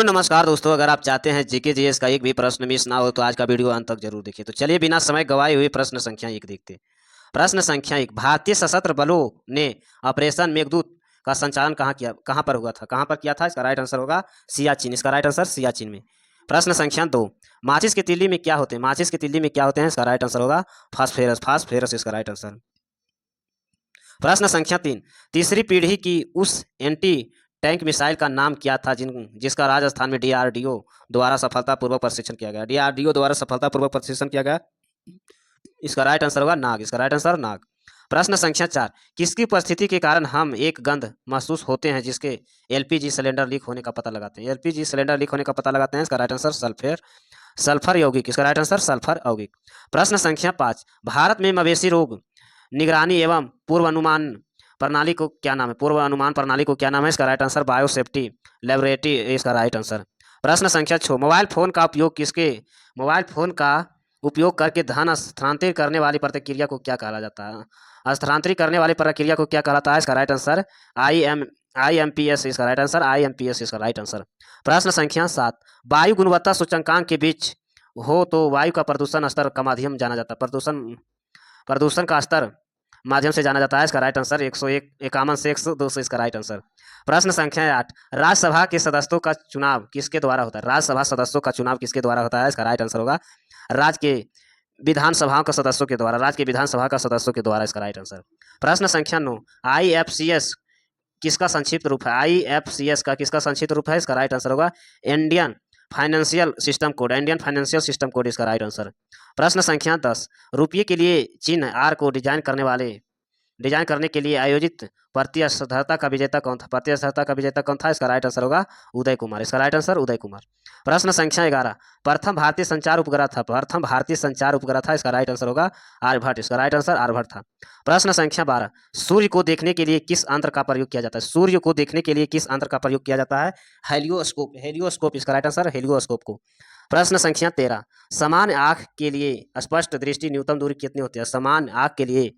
Hello नमस्कार दोस्तों, अगर आप चाहते हैं जीके जीएस का एक भी प्रश्न मिस ना हो तो आज का वीडियो अंत तक जरूर देखिए। तो चलिए बिना समय गवाए हुए प्रश्न संख्या 1 देखते हैं। प्रश्न संख्या 1, भारतीय सशस्त्र बलों ने ऑपरेशन मेघदूत का संचालन कहाँ पर हुआ था? कहाँ पर किया था? इसका राइट आंसर होगा सियाचिन। इसका राइट आंसर सियाचिन में। प्रश्न संख्या 2, माचिस की तीली में क्या होते हैं? माचिस की तीली में क्या होते हैं? इसका राइट आंसर होगा फास्फेरस। फास्फेरस इसका राइट आंसर। प्रश्न संख्या 3, तीसरी पीढ़ी की उस एंटी टैंक मिसाइल का नाम क्या था जिसका राजस्थान में डीआरडीओ द्वारा सफलतापूर्वक प्रशिक्षण किया गया? डीआरडीओ द्वारा सफलतापूर्वक प्रशिक्षण किया गया। इसका राइट आंसर होगा नाग। इसका राइट आंसर नाग। प्रश्न संख्या 4, किसकी उपस्थिति के कारण हम एक गंध महसूस होते हैं जिसके एलपीजी सिलेंडर लीक होने का पता लगाते हैं? एलपीजी सिलेंडर लीक होने का पता लगाते हैं। इसका राइट आंसर सल्फर सल्फर यौगिक। इसका राइट आंसर सल्फर यौगिक। प्रश्न संख्या 5, भारत में मवेशी रोग निगरानी एवं पूर्वानुमान प्रणाली को क्या नाम है? पूर्व अनुमान प्रणाली को क्या नाम है? इसका राइट आंसर बायोसेफ्टी लेबोरेटरी। इसका राइट आंसर। प्रश्न संख्या 6, मोबाइल फोन का उपयोग करके धन स्थानांतरित करने वाली प्रतिक्रिया को क्या कहा जाता है? स्थानांतरित करने वाली प्रक्रिया को क्या कहलाता है? इसका राइट आंसर IMPS। इसका राइट आंसर IMPS। इसका राइट आंसर। प्रश्न संख्या 7, वायु गुणवत्ता सूचकांक के बीच हो तो वायु का प्रदूषण स्तर का माध्यम जाना जाता है। प्रदूषण का स्तर माध्यम से जाना जाता है। इसका राइट आंसर 101 51 से 102 से। इसका राइट आंसर। प्रश्न संख्या 8, राज्यसभा के सदस्यों का चुनाव किसके द्वारा होता है? राज्यसभा सदस्यों का चुनाव किसके द्वारा होता है? इसका राइट आंसर होगा राज्य के विधानसभाओं का सदस्यों के द्वारा। राज्य के विधानसभा का सदस्यों के द्वारा। इसका राइट आंसर। प्रश्न संख्या 9, IFCS किसका संक्षिप्त रूप है? IFCS का किसका संक्षिप्त रूप है? इसका राइट आंसर होगा Indian financial system code. Indian financial system code. इसका राइट आंसर। प्रश्न संख्या 10, रुपये के लिए चिन्ह आर को डिजाइन करने के लिए आयोजित प्रतिस्पर्धा का विजेता कौन था? प्रतिस्पर्धा का विजेता कौन था? इसका राइट आंसर होगा उदय कुमार। इसका राइट आंसर उदय कुमार। प्रश्न संख्या 11, प्रथम भारतीय संचार उपग्रह था? प्रथम भारतीय संचार उपग्रह था। इसका राइट आंसर होगा आर्यभट्ट। इसका राइट आंसर आर्यभट्ट था। प्रश्न संख्या 12, सूर्य को देखने के लिए किस यंत्र का प्रयोग किया जाता है? सूर्य को देखने के लिए किस यंत्र का प्रयोग किया जाता है? हेलियोस्कोप। हेलियोस्कोप। इसका राइट आंसर हेलियोस्कोप को। प्रश्न संख्या 13, समान आंख के लिए स्पष्ट दृष्टि न्यूनतम दूरी कितनी होती है? समान आंख के लिए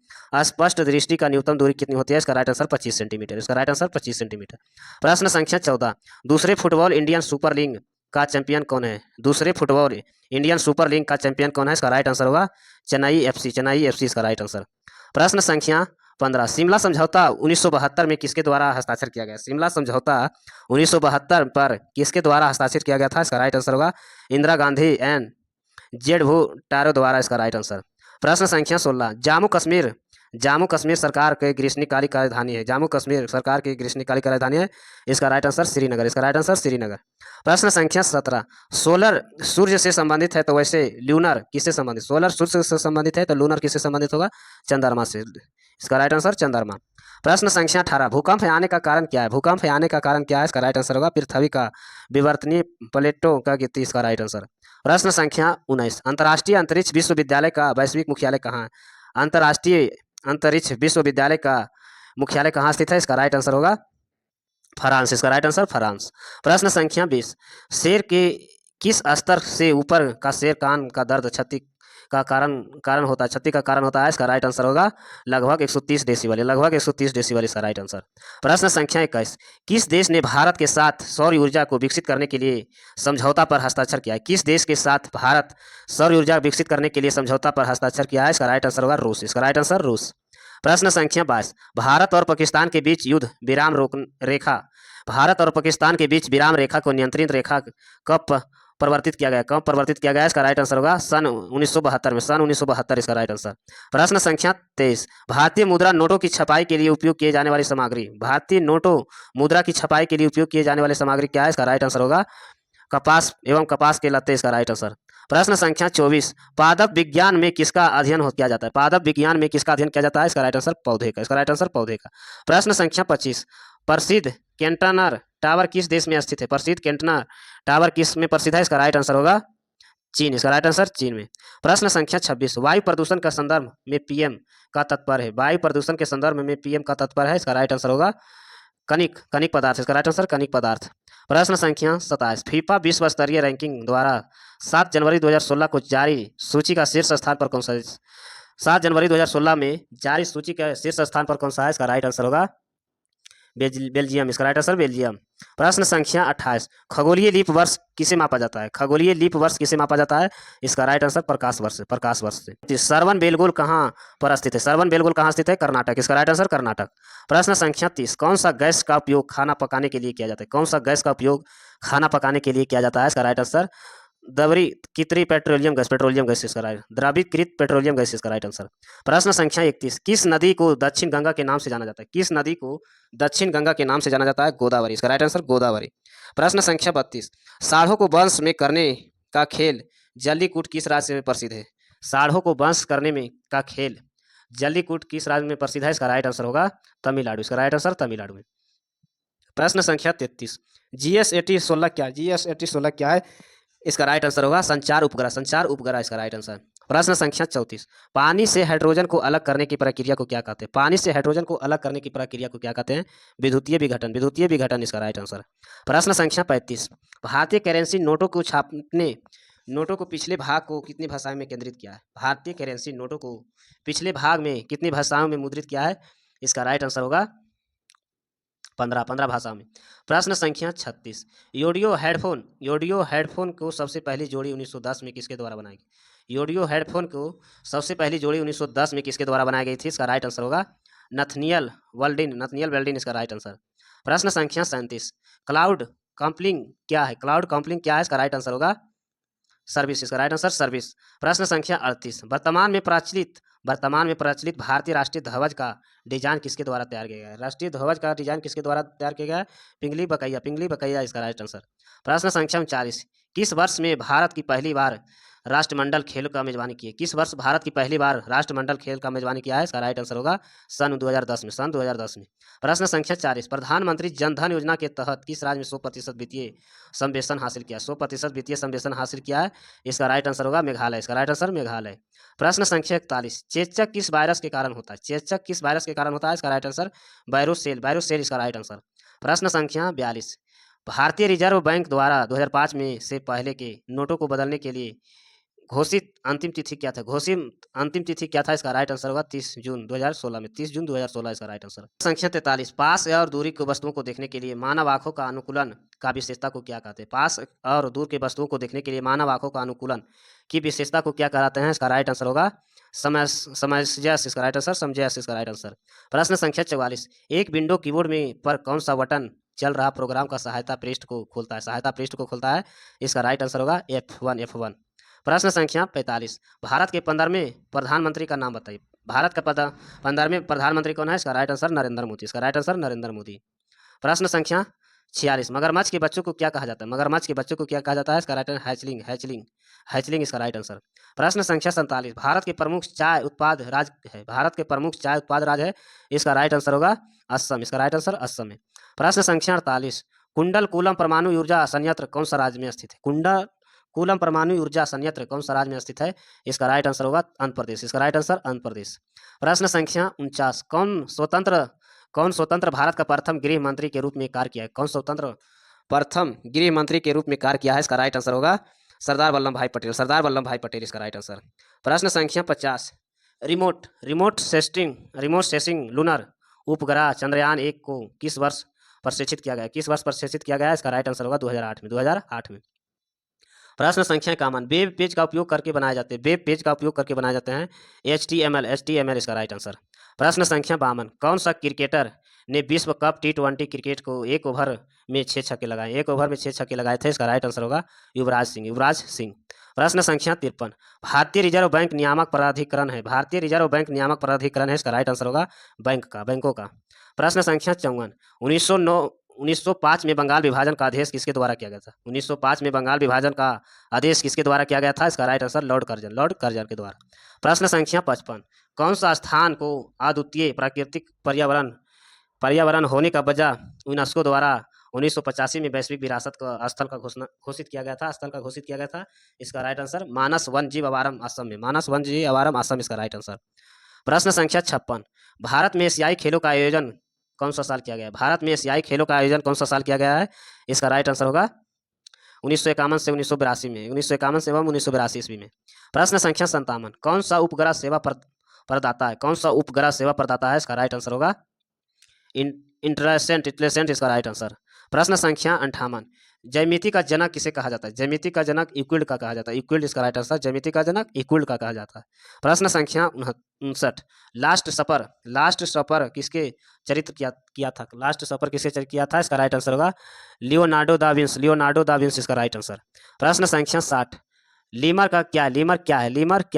स्पष्ट दृष्टि का न्यूनतम दूरी कितनी होती है? इसका राइट आंसर 25 सेंटीमीटर। इसका राइट आंसर 25 सेंटीमीटर। प्रश्न संख्या 14, दूसरे फुटबॉल इंडियन सुपर लीग का चैंपियन कौन है? दूसरे फुटबॉल इंडियन सुपर लीग का चैंपियन कौन है? इसका राइट आंसर होगा चेन्नई FC। चेन्नई FC। इसका राइट आंसर। प्रश्न संख्या 15, शिमला समझौता 1972 में किसके द्वारा हस्ताक्षर किया गया? शिमला समझौता 1972 पर किसके द्वारा हस्ताक्षर किया गया था? इसका राइट आंसर होगा इंदिरा गांधी एंड जेड भूटारो द्वारा। इसका राइट आंसर। प्रश्न संख्या 16, जम्मू कश्मीर सरकार के ग्रीष्मकालीन राजधानी है? जम्मू कश्मीर सरकार की ग्रीष्मकालीन राजधानी है। इसका राइट आंसर श्रीनगर। इसका राइट आंसर श्रीनगर। प्रश्न संख्या 17, सोलर सूर्य से संबंधित है तो वैसे ल्यूनर किससे संबंधित? सोलर सूर्य से संबंधित है तो लूनर किससे संबंधित होगा? चंद्रमा से। इसका राइट आंसर चंद्रमा। प्रश्न संख्या 18, भूकंप आने का कारण क्या है? भूकंप आने का कारण क्या है? इसका राइट आंसर होगा पृथ्वी का विवर्तनीय प्लेटों का गिरती। इसका राइट आंसर। प्रश्न संख्या 19, अंतर्राष्ट्रीय अंतरिक्ष विश्वविद्यालय का वैश्विक मुख्यालय कहाँ है? अंतर्राष्ट्रीय अंतरिक्ष विश्वविद्यालय का मुख्यालय कहाँ स्थित है? इसका राइट आंसर होगा फ्रांस। इसका राइट आंसर फ्रांस। प्रश्न संख्या 20, शेर के किस स्तर से ऊपर का शेर कान का दर्द क्षति का कारण होता है? इसका राइट आंसर होगा लगभग 130 डेसिबल। लगभग 130 डेसिबल। इसका राइट आंसर। प्रश्न संख्या 21, किस देश ने भारत के साथ सौर ऊर्जा को विकसित करने के लिए समझौता पर हस्ताक्षर किया है? किस देश के साथ भारत सौर ऊर्जा विकसित करने के लिए समझौता पर हस्ताक्षर किया है? इसका राइट आंसर होगा रूस। इसका राइट आंसर रूस। प्रश्न संख्या 22, भारत और पाकिस्तान के बीच युद्ध विराम रेखा भारत और पाकिस्तान के बीच विराम रेखा को नियंत्रित रेखा कब परिवर्तित किया गया? कब परिवर्तित किया गया? इसका राइट आंसर होगा सन 1972 में। सन 1972। इसका राइट आंसर। प्रश्न संख्या 23, भारतीय मुद्रा नोटों की छपाई के लिए उपयोग किए जाने वाली सामग्री। भारतीय नोटों मुद्रा की छपाई के लिए उपयोग किए जाने वाली सामग्री क्या है? इसका राइट आंसर होगा कपास एवं कपास के लत्ते। इसका राइट आंसर। प्रश्न संख्या 24, पादप विज्ञान में किसका अध्ययन किया जाता है? पादप विज्ञान में किसका अध्ययन किया जाता है? इसका राइट आंसर पौधे का। इसका राइट आंसर पौधे का। प्रश्न संख्या 25, प्रसिद्ध कैंटनर टावर किस देश में स्थित है? प्रसिद्ध कैंटनर टावर किस में प्रसिद्ध है? इसका राइट आंसर होगा चीन। इसका राइट आंसर चीन में। प्रश्न संख्या 26, वायु प्रदूषण का संदर्भ में PM का तात्पर्य है? वायु प्रदूषण के संदर्भ में PM का तात्पर्य है? इसका राइट आंसर होगा कनिक पदार्थ। इसका राइट आंसर कनिक पदार्थ। प्रश्न संख्या 27, फीफा विश्व स्तरीय रैंकिंग द्वारा 7 जनवरी 2016 को जारी सूची का शीर्ष स्थान पर कौन सा? 7 जनवरी 2016 में जारी सूची के शीर्ष स्थान पर कौन सा है? इसका राइट आंसर होगा बेल्जियम, इसका राइट आंसर बेल्जियम। प्रश्न संख्या 28, खगोलीय लीप वर्ष किसे मापा जाता है? खगोलीय लीप वर्ष किसे मापा जाता है? इसका राइट आंसर प्रकाश वर्ष, प्रकाश वर्ष से। श्रवण बेलगोल कहाँ पर स्थित है? श्रवण बेलगोल कहाँ स्थित है? कर्नाटक, इसका राइट आंसर कर्नाटक। प्रश्न संख्या 30, कौन सा गैस का उपयोग खाना पकाने के लिए किया जाता है? कौन सा गैस का उपयोग खाना पकाने के लिए किया जाता है? इसका राइट आंसर द्रवीकृत पेट्रोलियम गैस इसका राइट, द्रवीकृत पेट्रोलियम गैस इसका राइट आंसर। प्रश्न संख्या 31, किस नदी को दक्षिण गंगा के नाम से जाना जाता है? किस नदी को दक्षिण गंगा के नाम से जाना जाता है? गोदावरी, इसका राइट आंसर गोदावरी। प्रश्न संख्या 32, साढ़ों को वंश में करने का खेल जल्लीकूट किस राज्य में प्रसिद्ध है? साढ़ों को वंश करने में का खेल जल्लीकूट किस राज्य में प्रसिद्ध है? इसका राइट आंसर होगा तमिलनाडु, इसका राइट आंसर तमिलनाडु में। प्रश्न संख्या 33, GS8016 क्या? GS8016 क्या है? इसका राइट आंसर होगा संचार उपग्रह, संचार उपग्रह इसका राइट आंसर। प्रश्न संख्या 34, पानी से हाइड्रोजन को अलग करने की प्रक्रिया को क्या कहते हैं? पानी से हाइड्रोजन को अलग करने की प्रक्रिया को क्या कहते हैं? विद्युतीय विघटन, विद्युतीय विघटन इसका राइट आंसर। प्रश्न संख्या 35, भारतीय करेंसी नोटों को छापने नोटों को पिछले भाग को कितनी भाषाओं में केंद्रित किया है? भारतीय करेंसी नोटों को पिछले भाग में कितनी भाषाओं में मुद्रित किया है? इसका राइट आंसर होगा 15 भाषाओं में। प्रश्न संख्या 36, योडियो हेडफोन को सबसे पहली जोड़ी 1910 में किसके द्वारा बनाई गई? योडियो हेडफोन को सबसे पहली जोड़ी 1910 में किसके द्वारा बनाई गई थी? इसका राइट आंसर होगा नथनियल वेल्डिन इसका राइट आंसर। प्रश्न संख्या 37, क्लाउड कंप्यूटिंग क्या है? क्लाउड कंप्यूटिंग क्या है? इसका राइट आंसर होगा सर्विस, इसका राइट आंसर सर्विस। प्रश्न संख्या 38, वर्तमान में प्रचलित भारतीय राष्ट्रीय ध्वज का डिजाइन किसके द्वारा तैयार किया गया है? राष्ट्रीय ध्वज का डिजाइन किसके द्वारा तैयार किया गया है? पिंगली बकैया इसका राइट आंसर। प्रश्न संख्या 39, किस वर्ष में भारत की पहली बार राष्ट्रमंडल खेल का मेजबानी की है? किस वर्ष भारत की पहली बार राष्ट्रमंडल खेल का मेजबानी किया है? इसका राइट आंसर होगा सन 2010 में, सन 2010 में। प्रश्न संख्या 40, प्रधानमंत्री जनधन योजना के तहत किस राज्य में 100% वित्तीय संवेशन हासिल किया? 100% वित्तीय संवेशन हासिल किया है? इसका राइट आंसर होगा मेघालय, इसका राइट आंसर मेघालय। प्रश्न संख्या 41, चेचक किस वायरस के कारण होता है? चेचक किस वायरस के कारण होता है? इसका राइट आंसर वायरोसेल इसका राइट आंसर। प्रश्न संख्या 42, भारतीय रिजर्व बैंक द्वारा 2005 में से पहले के नोटों को बदलने के लिए घोषित अंतिम तिथि क्या था? इसका राइट आंसर होगा 30 जून 2016 में, 30 जून 2016 इसका राइट आंसर। संख्या 43, पास और दूरी की वस्तुओं को देखने के लिए मानव आंखों का अनुकूलन का विशेषता को क्या कहते हैं? पास और दूर की वस्तुओं को देखने के लिए मानव आंखों का अनुकूलन की विशेषता को क्या कहते हैं? इसका राइट आंसर होगा समंजस, इसका राइट आंसर समंजस इसका राइट आंसर। प्रश्न संख्या 44, एक विंडो कीबोर्ड में पर कौन सा बटन चल रहा प्रोग्राम का सहायता पृष्ठ को खोलता है? इसका राइट आंसर होगा F1। प्रश्न संख्या 45, भारत के 15वें प्रधानमंत्री का नाम बताइए। भारत का 15वें प्रधानमंत्री कौन है? इसका राइट आंसर नरेंद्र मोदी, इसका राइट आंसर नरेंद्र मोदी। प्रश्न संख्या 46, मगरमच्छ के बच्चों को क्या कहा जाता है? मगरमच्छ के बच्चों को क्या कहा जाता है? इसका राइट आंसर हैचलिंग इसका राइट आंसर। प्रश्न संख्या 47, भारत के प्रमुख चाय उत्पाद राज्य है? इसका राइट आंसर होगा असम, इसका राइट आंसर असम है। प्रश्न संख्या 48, कुंडलकुलम परमाणु ऊर्जा संयंत्र कौन सा राज्य में स्थित है? कुलम परमाणु ऊर्जा संयंत्र कौन सा राज्य में स्थित है? इसका राइट आंसर होगा आंध्र प्रदेश, इसका राइट आंसर आंध्र प्रदेश। प्रश्न संख्या 49, कौन स्वतंत्र भारत का प्रथम गृह मंत्री के रूप में कार्य किया है? कौन स्वतंत्र प्रथम गृह मंत्री के रूप में कार्य किया है? इसका राइट आंसर होगा सरदार वल्लभ भाई पटेल इसका राइट आंसर। प्रश्न संख्या 50, रिमोट सेंसिंग लूनर उपग्रह चंद्रयान 1 को किस वर्ष प्रक्षेपित किया गया? इसका राइट आंसर होगा 2008 में। प्रश्न संख्या 51, वेब पेज का उपयोग करके बनाए जाते हैं HTML इसका राइट आंसर। प्रश्न संख्या 52, कौन सा क्रिकेटर ने विश्व कप T20 क्रिकेट को एक ओवर में 6 छक्के लगाए थे? इसका राइट आंसर होगा युवराज सिंह। प्रश्न संख्या 53, भारतीय रिजर्व बैंक नियामक प्राधिकरण है? इसका राइट आंसर होगा बैंकों का। प्रश्न संख्या 54, 1905 में बंगाल विभाजन का आदेश किसके द्वारा किया गया था? 1905 में बंगाल विभाजन का आदेश किसके द्वारा किया गया था? इसका राइट आंसर लॉर्ड कर्जन के द्वारा। प्रश्न संख्या 55, कौन सा स्थान को अद्वितीय प्राकृतिक पर्यावरण होने का वजह यूनेस्को द्वारा 1985 में वैश्विक विरासत का स्थल का घोषित किया गया था? इसका राइट आंसर मानस वन्यजीव अभयारण्य असम इसका राइट आंसर। प्रश्न संख्या 56, भारत में एशियाई खेलों का आयोजन कौन सा साल किया गया है? इसका राइट आंसर होगा 1951 से 1982 में, 1951 से एवं 1982 ईस्वी में। प्रश्न संख्या 57, कौन सा उपग्रह सेवा प्रदाता है? इसका राइट आंसर होगा इंटलेसेंट इसका राइट आंसर। प्रश्न संख्या 58, ज्यामिति का जनक किसे कहा जाता है? ज्यामिति का जनक यूक्लिड का कहा जाता है। यूक्लिड इसका राइट आंसर। ज्यामिति का जनक यूक्लिड का कहा जाता है। प्रश्न संख्या 59, लास्ट सपर किसके चरित्र किया था? लास्ट सपर किसके चरित्र किया था? इसका राइट आंसर होगा लियोनार्डो दा विंसी इसका राइट आंसर। प्रश्न संख्या 60, लीमर क्या है? लीमर क्या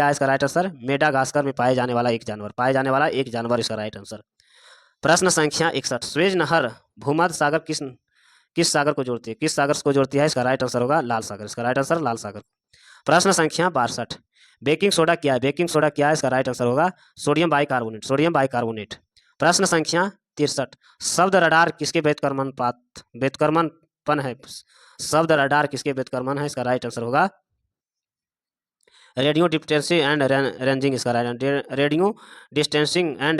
है? इसका राइट आंसर मेडागास्कर में पाए जाने वाला एक जानवर इसका राइट आंसर। प्रश्न संख्या 61, स्वेज नहर भूमध्य सागर किस सागर को जोड़ती है? किस सागर को जोड़ती है? इसका राइट आंसर होगा लाल सागर। इसका राइट आंसर लाल सागर। प्रश्न संख्या 62, बेकिंग सोडा क्या है? इसका राइट आंसर होगा सोडियम बाइकार्बोनेट। प्रश्न संख्या 63, शब्द रडार किसके व्युत्क्रमण है? शब्द रडार किसके व्युत्क्रमण है? इसका राइट आंसर होगा रेडियो डिस्टेंसिंग एंड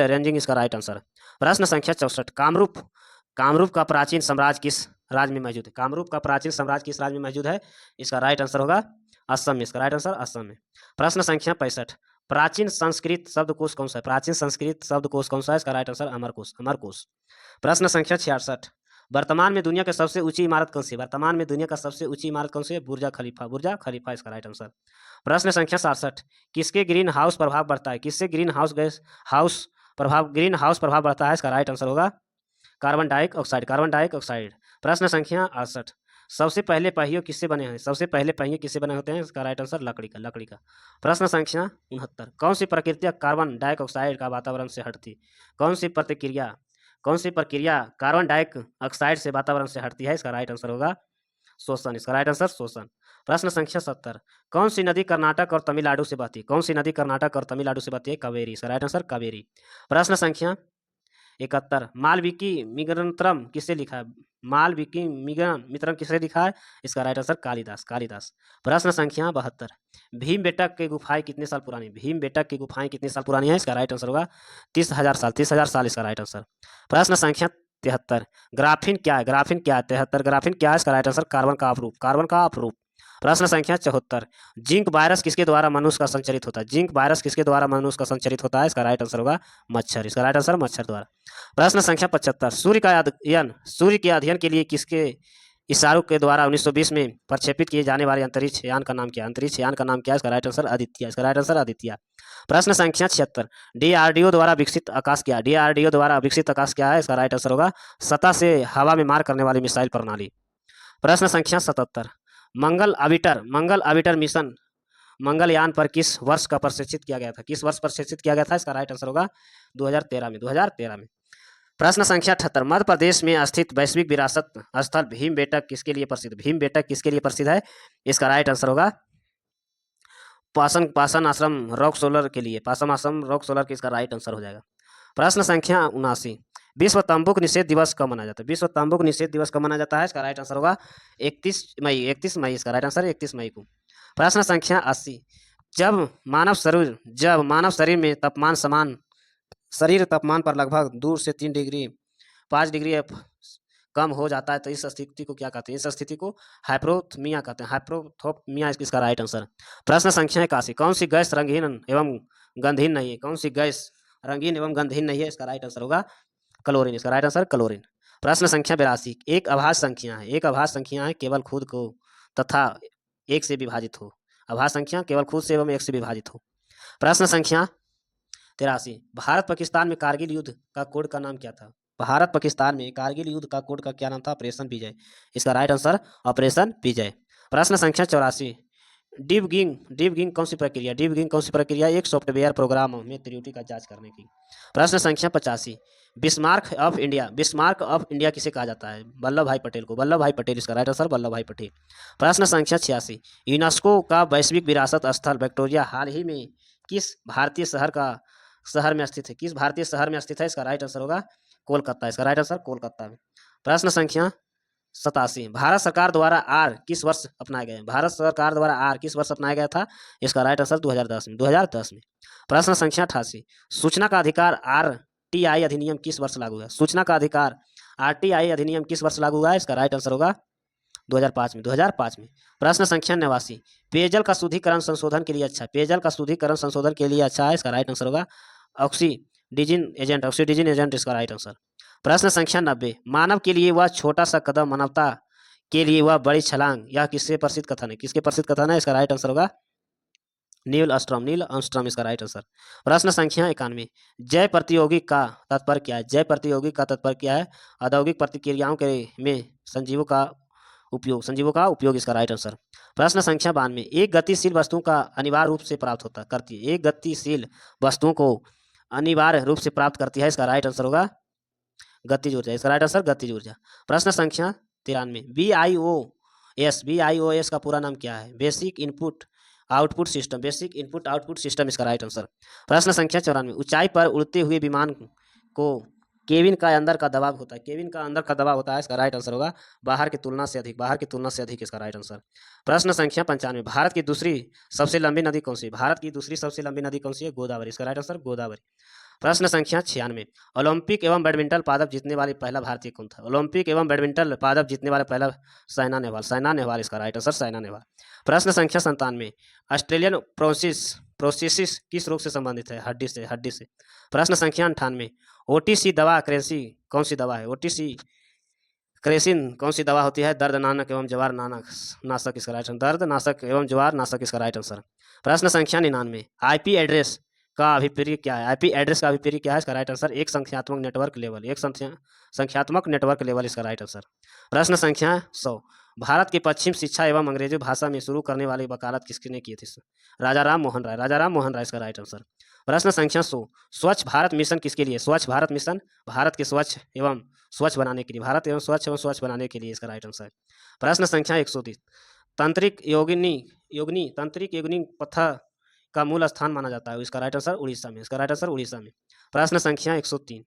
रेंजिंग इसका राइट आंसर। प्रश्न संख्या 64, कामरूप का प्राचीन साम्राज्य किस राज्य में मौजूद है? कामरूप का प्राचीन साम्राज्य किस राज्य में मौजूद है? इसका राइट आंसर होगा असम में। इसका राइट आंसर असम में। प्रश्न संख्या 65, प्राचीन संस्कृत शब्दकोश कौन सा है? इसका राइट आंसर अमरकोश। प्रश्न संख्या 66, वर्तमान में दुनिया की सबसे ऊंची इमारत कौन सी है? बुर्ज खलीफा इसका राइट आंसर। प्रश्न संख्या 67, किसके ग्रीन हाउस प्रभाव बढ़ता है? ग्रीन हाउस प्रभाव बढ़ता है? इसका राइट आंसर होगा कार्बन डाइऑक्साइड। प्रश्न संख्या 68, सबसे पहले पहिए किससे बने होते हैं? इसका राइट आंसर लकड़ी का। प्रश्न संख्या 69, कौन सी प्रक्रिया कार्बन डाइऑक्साइड का वातावरण से हटती? कौन सी प्रक्रिया कार्बन डाइऑक्साइड से वातावरण से हटती है? इसका राइट आंसर होगा शोषण। इसका राइट आंसर शोषण। प्रश्न संख्या 70, कौन सी नदी कर्नाटक और तमिलनाडु से बहती है? कावेरी। इसका राइट आंसर कावेरी। प्रश्न संख्या 71, मालविकी मित्रम किससे लिखा है? इसका राइट आंसर कालिदास। प्रश्न संख्या 72, भीमबेटका की गुफाएं कितने साल पुरानी है? इसका राइट आंसर होगा 30,000 साल। इसका राइट आंसर। प्रश्न संख्या 73, ग्राफीन क्या है? इसका राइट आंसर कार्बन का अपरूप। प्रश्न संख्या 74, जिंक वायरस किसके द्वारा मनुष्य का संचरित होता है? इसका राइट आंसर होगा मच्छर। इसका राइट आंसर मच्छर द्वारा। प्रश्न संख्या 75, सूर्य के अध्ययन के लिए किसके इशारों के द्वारा 1920 में प्रक्षेपित किए जाने वाले अंतरिक्ष यान का नाम क्या है? इसका राइट आंसर आदित्य। प्रश्न संख्या 76, डीआरडीओ द्वारा विकसित आकाश क्या है? इसका राइट आंसर होगा सतह से हवा में मार करने वाली मिसाइल प्रणाली। प्रश्न संख्या 77, मंगल ऑर्बिटर मिशन मंगलयान पर किस वर्ष प्रक्षेपित किया गया था? इसका राइट आंसर होगा 2013 में। प्रश्न संख्या 78, मध्य प्रदेश में स्थित वैश्विक विरासत स्थल भीमबेटका किसके लिए प्रसिद्ध है? इसका राइट आंसर होगा पासन आश्रम रॉक सोलर के लिए। की इसका राइट आंसर हो जाएगा। प्रश्न संख्या 79, विश्व तंबाकू निषेध दिवस कब मनाया जाता है? इसका राइट आंसर होगा 31 मई। इसका राइट आंसर 31 मई को। प्रश्न संख्या 80, जब मानव शरीर में तापमान पर लगभग 2 से 3 डिग्री 5 डिग्री कम हो जाता है तो इस स्थिति को क्या कहते हैं? इस स्थिति को हाइपोथर्मिया कहते हैं। इसका राइट आंसर। प्रश्न संख्या 81, कौन सी गैस रंगीन एवं गंधहीन नहीं है? इसका राइट आंसर होगा क्लोरीन। इसका राइट आंसर क्लोरीन। प्रश्न संख्या 82, एक अभाज्य संख्या है केवल खुद को तथा एक से विभाजित हो। प्रश्न संख्या 83, भारत पाकिस्तान में कारगिल युद्ध का कोड का नाम क्या था? ऑपरेशन विजय। इसका राइट आंसर ऑपरेशन विजय। प्रश्न संख्या 84, डीबगिंग कौन सी प्रक्रिया? एक सॉफ्टवेयर प्रोग्राम में त्रुटि का जांच करने की। प्रश्न संख्या 85, बिस्मार्क ऑफ इंडिया किसे कहा जाता है? वल्लभ भाई पटेल को। इसका राइट आंसर वल्लभ भाई पटेल। प्रश्न संख्या 86, यूनेस्को का वैश्विक विरासत स्थल विक्टोरिया हाल ही में किस भारतीय शहर में स्थित है? इसका राइट आंसर होगा कोलकाता। इसका राइट आंसर कोलकाता में। प्रश्न संख्या 87, भारत सरकार द्वारा आर किस वर्ष अपनाया गया था? इसका राइट आंसर 2010 में। प्रश्न संख्या 88, सूचना का अधिकार RTI अधिनियम किस वर्ष लागू है? इसका राइट आंसर होगा 2005 में। प्रश्न संख्या 89, पेयजल का शुद्धिकरण संशोधन के लिए अच्छा है। इसका राइट आंसर होगा ऑक्सीडिजन एजेंट। इसका राइट आंसर। प्रश्न संख्या 90, मानव के लिए वह छोटा सा कदम, मानवता के लिए वह बड़ी छलांग, यह किससे प्रसिद्ध कथन है? किसके प्रसिद्ध कथन है? इसका राइट आंसर होगा नील आर्मस्ट्रांग। नील आर्मस्ट्रांग इसका राइट आंसर। प्रश्न संख्या 91, जय प्रतियोगी का तात्पर्य क्या है? जय प्रतियोगी का तात्पर्य क्या है? औद्योगिक प्रतिक्रियाओं के में संजीवों का उपयोग इसका राइट आंसर। प्रश्न संख्या 92, एक गतिशील वस्तु का अनिवार्य रूप से प्राप्त होता करती है, एक गतिशील वस्तुओं को अनिवार्य रूप से प्राप्त करती है, इसका राइट आंसर होगा गतिज ऊर्जा। इसका राइट आंसर गतिज ऊर्जा। प्रश्न संख्या 93, BIOS का पूरा नाम क्या है? Basic input output system. Basic input output system इसका राइट आंसर। प्रश्न संख्या 94, ऊंचाई पर उड़ते हुए विमान को केबिन का अंदर का दबाव होता है, केबिन का अंदर का दबाव होता है, इसका राइट आंसर होगा बाहर की तुलना से अधिक, बाहर की तुलना से अधिक इसका राइट आंसर। प्रश्न संख्या 95, भारत की दूसरी सबसे लंबी नदी कौन सी है? भारत की दूसरी सबसे लंबी नदी कौन सी है? गोदावरी। इसका राइट आंसर गोदावरी। प्रश्न संख्या 96, ओलंपिक एवं बैडमिंटन पदक जीतने वाले पहला भारतीय कौन था? ओलंपिक एवं बैडमिंटन पदक जीतने वाले पहला साइना नेहवाल। साइना नेहवाल इसका राइट आंसर साइना नेहवाल। प्रश्न संख्या 97, ऑस्ट्रेलियन प्रोसेसिस किस रोग से संबंधित है? हड्डी से, हड्डी से। प्रश्न संख्या 98, ओटीसी दवा क्रेसी कौन सी दवा है? ओटीसी क्रेसिन कौन सी दवा होती है? दर्द नाशक एवं जवार नाशक इसका राइट आंसर। दर्द नाशक एवं जवार नाशक इसका राइट आंसर। प्रश्न संख्या 99, आईपी एड्रेस का अभिप्राय क्या है? आईपी एड्रेस का अभिप्राय क्या है? इसका राइट आंसर एक संख्यात्मक नेटवर्क लेवल, एक संख्यात्मक नेटवर्क लेवल इसका राइट आंसर। प्रश्न संख्या 100, भारत की पश्चिम शिक्षा एवं अंग्रेजी भाषा में शुरू करने वाली वकालत किसने की थी? राजा राम मोहन राय। राजा राम मोहन राय इसका राइट आंसर। प्रश्न संख्या 100, स्वच्छ भारत मिशन किसके लिए? स्वच्छ भारत मिशन भारत के स्वच्छ बनाने के लिए, भारत एवं स्वच्छ बनाने के लिए, इसका राइट आंसर। प्रश्न संख्या 130, तांत्रिक योगिनी पथा का मूल स्थान माना जाता है, इसका राइट आंसर उड़ीसा में, इसका राइट आंसर उड़ीसा में। प्रश्न संख्या 103,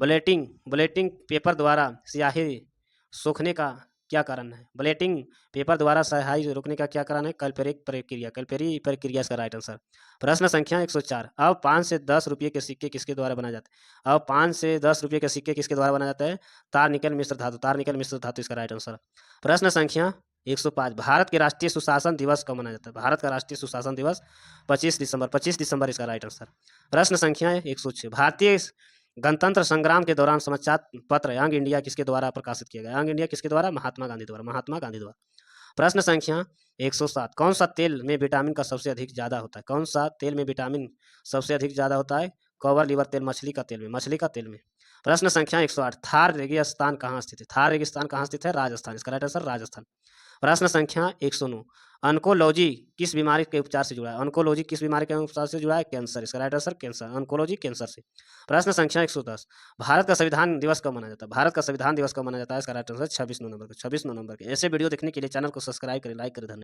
ब्लेटिंग पेपर द्वारा स्याही सोखने का क्या कारण है? ब्लेटिंग पेपर द्वारा स्याही रोकने का क्या कारण है? कैल्परी प्रक्रिया इसका राइट आंसर। प्रश्न संख्या 104, अब 5 से 10 रुपये के सिक्के किसके द्वारा बनाए जाते हैं? अब 5 से 10 रुपये के सिक्के किसके द्वारा बनाया जाता है? तार निकल मिश्र धातु इसका राइट आंसर। प्रश्न संख्या 105, भारत के राष्ट्रीय सुशासन दिवस कब मनाया जाता है? भारत का राष्ट्रीय सुशासन दिवस 25 दिसंबर इसका राइट आंसर। प्रश्न संख्या 106, भारतीय गणतंत्र संग्राम के दौरान समाचार पत्र यंग इंडिया किसके द्वारा प्रकाशित किया गया? यंग इंडिया किसके द्वारा? महात्मा गांधी द्वारा। प्रश्न संख्या 107, कौन सा तेल में विटामिन का सबसे अधिक ज्यादा होता है? कौन सा तेल में विटामिन सबसे अधिक ज्यादा होता है? कवर लिवर तेल, मछली का तेल में। प्रश्न संख्या 108, थार रेगिस्तान कहाँ स्थित है? थार रेगिस्तान कहाँ स्थित है? राजस्थान, इसका राइट आंसर राजस्थान। प्रश्न संख्या 109, ऑन्कोलॉजी किस बीमारी के उपचार से जुड़ा है? ऑन्कोलॉजी किस बीमारी के उपचार से जुड़ा है? कैंसर, इसका right answer cancer, oncology cancer से। प्रश्न संख्या 110, भारत का संविधान दिवस कब मनाया जाता है? भारत का संविधान दिवस कब मनाया जाता है? इसका राइट आंसर 26 नवंबर को। ऐसे वीडियो देखने के लिए चैनल को सब्सक्राइब करें, लाइक करें। धन्यवाद।